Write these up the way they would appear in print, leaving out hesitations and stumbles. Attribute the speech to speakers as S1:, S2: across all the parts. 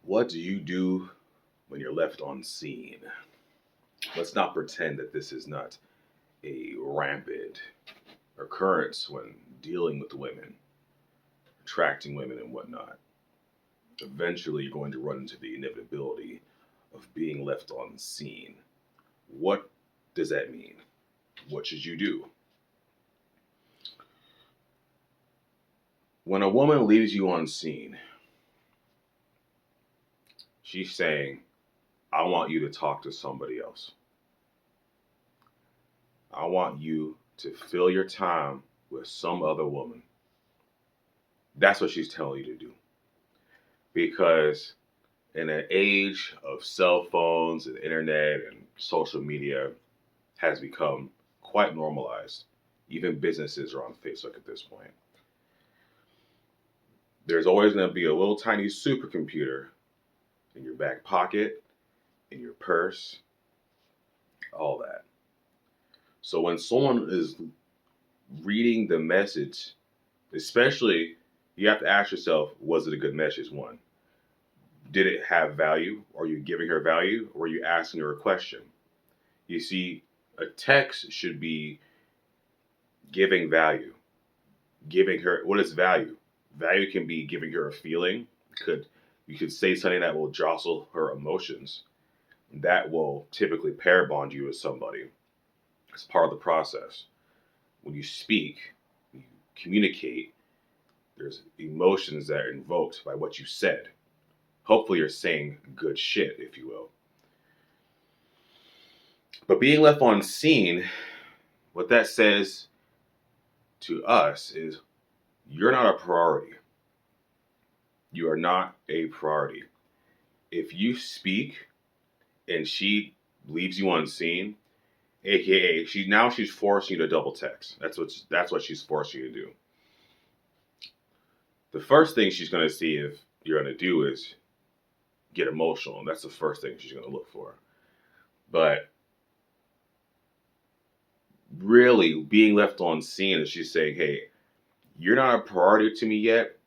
S1: What do you do when you're left on scene? Let's not pretend that this is not a rampant occurrence when dealing with women, attracting women, and whatnot. Eventually, you're going to run into the inevitability of being left on scene. What does that mean? What should you do? When a woman leaves you on scene, she's saying, I want you to talk to somebody else. I want you to fill your time with some other woman. That's what she's telling you to do. Because in an age of cell phones and internet and social media has become quite normalized. Even businesses are on Facebook at this point. There's always going to be a little tiny supercomputer in your back pocket, in your purse, all that. So when someone is reading the message, especially, you have to ask yourself, was it a good message? One, did it have value? Are you giving her value? Or are you asking her a question? You see, a text should be giving value. Giving her, what is value? Value can be giving her a feeling. You could say something that will jostle her emotions. That will typically pair bond you with somebody. It's part of the process. When you speak, you communicate, there's emotions that are invoked by what you said. Hopefully you're saying good shit, if you will. But being left on scene, what that says to us is you're not a priority. You are not a priority. If you speak and she leaves you on scene, aka she's forcing you to double text. That's what she's forcing you to do. The first thing she's going to see if you're going to do is get emotional. And that's the first thing she's going to look for. But really, being left on scene is she's saying, hey, you're not a priority to me yet.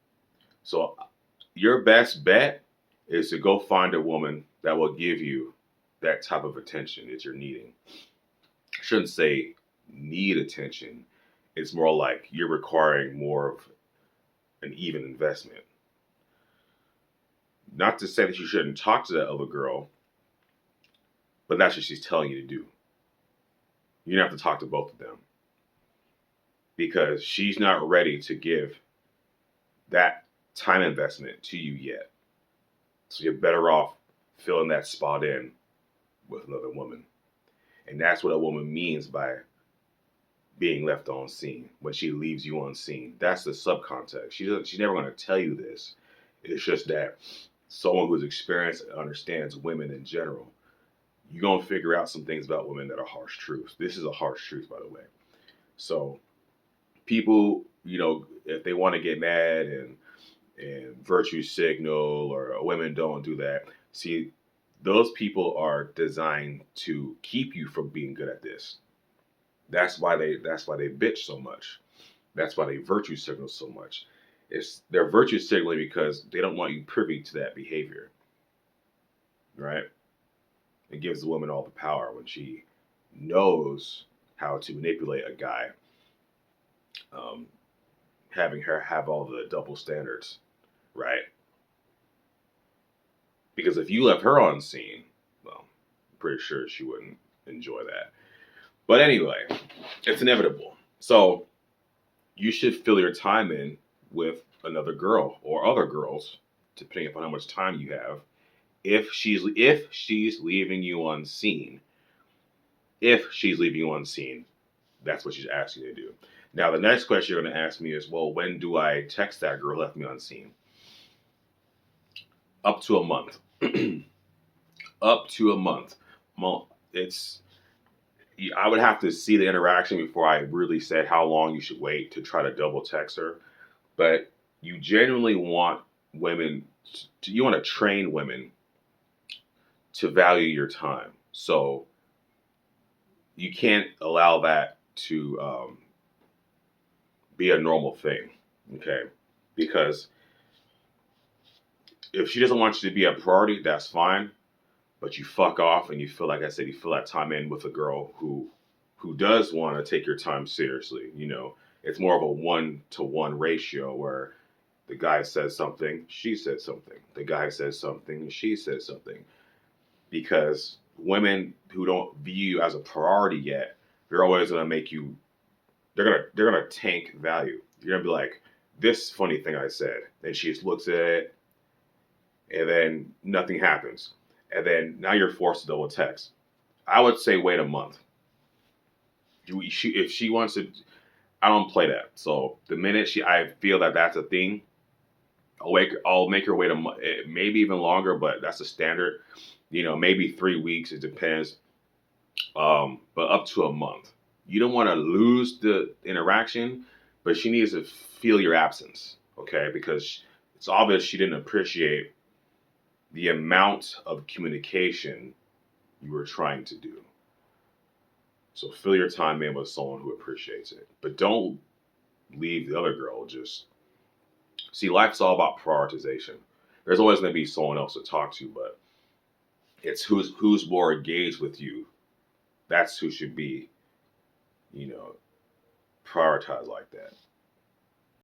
S1: So your best bet is to go find a woman that will give you that type of attention that you're needing. I shouldn't say need attention. It's more like you're requiring more of an even investment. Not to say that you shouldn't talk to that other girl, but that's what she's telling you to do. You have to talk to both of them because she's not ready to give that time investment to you yet. So you're better off filling that spot in with another woman. And that's what a woman means by being left on scene. When she leaves you on scene, that's the subcontext. She's never going to tell you this. It's just that someone who's experienced and understands women in general, you're going to figure out some things about women that are harsh truths. This is a harsh truth, by the way. So people, if they want to get mad and virtue signal or women don't do that, see, those people are designed to keep you from being good at this. That's why they bitch so much. That's why they virtue signal so much. They're virtue signaling because they don't want you privy to that behavior. Right? It gives the woman all the power when she knows how to manipulate a guy, um, having her have all the double standards, right? Because if you left her on scene, well, I'm pretty sure she wouldn't enjoy that. But anyway, it's inevitable. So you should fill your time in with another girl or other girls, depending upon how much time you have. If she's leaving you on scene, that's what she's asking you to do. Now, the next question you're going to ask me is, well, when do I text that girl who left me on scene? Up to a month. Up to a month. Well, I would have to see the interaction before I really said how long you should wait to try to double text her. But you genuinely want you want to train women to value your time. So you can't allow that to be a normal thing, okay? Because If she doesn't want you to be a priority, that's fine. But you fuck off and you feel, like I said, you feel that time in with a girl who does want to take your time seriously. You know, it's more of a 1-to-1 ratio where the guy says something, she says something. The guy says something, she says something. Because women who don't view you as a priority yet, they're always gonna make you. They're gonna tank value. You're gonna be like, this funny thing I said, and she just looks at it, and then nothing happens, and then now you're forced to double text. I would say wait a month. If she wants to, I don't play that. So the minute I feel that that's a thing, I'll make her wait a month, maybe even longer, but that's the standard. You know, maybe 3 weeks. It depends, but up to a month. You don't want to lose the interaction, but she needs to feel your absence, okay? Because it's obvious she didn't appreciate the amount of communication you were trying to do. So fill your time in with someone who appreciates it, but don't leave the other girl. Just see, life's all about prioritization. There's always going to be someone else to talk to, but it's who's more engaged with you. That's who should be, you know, prioritized like that.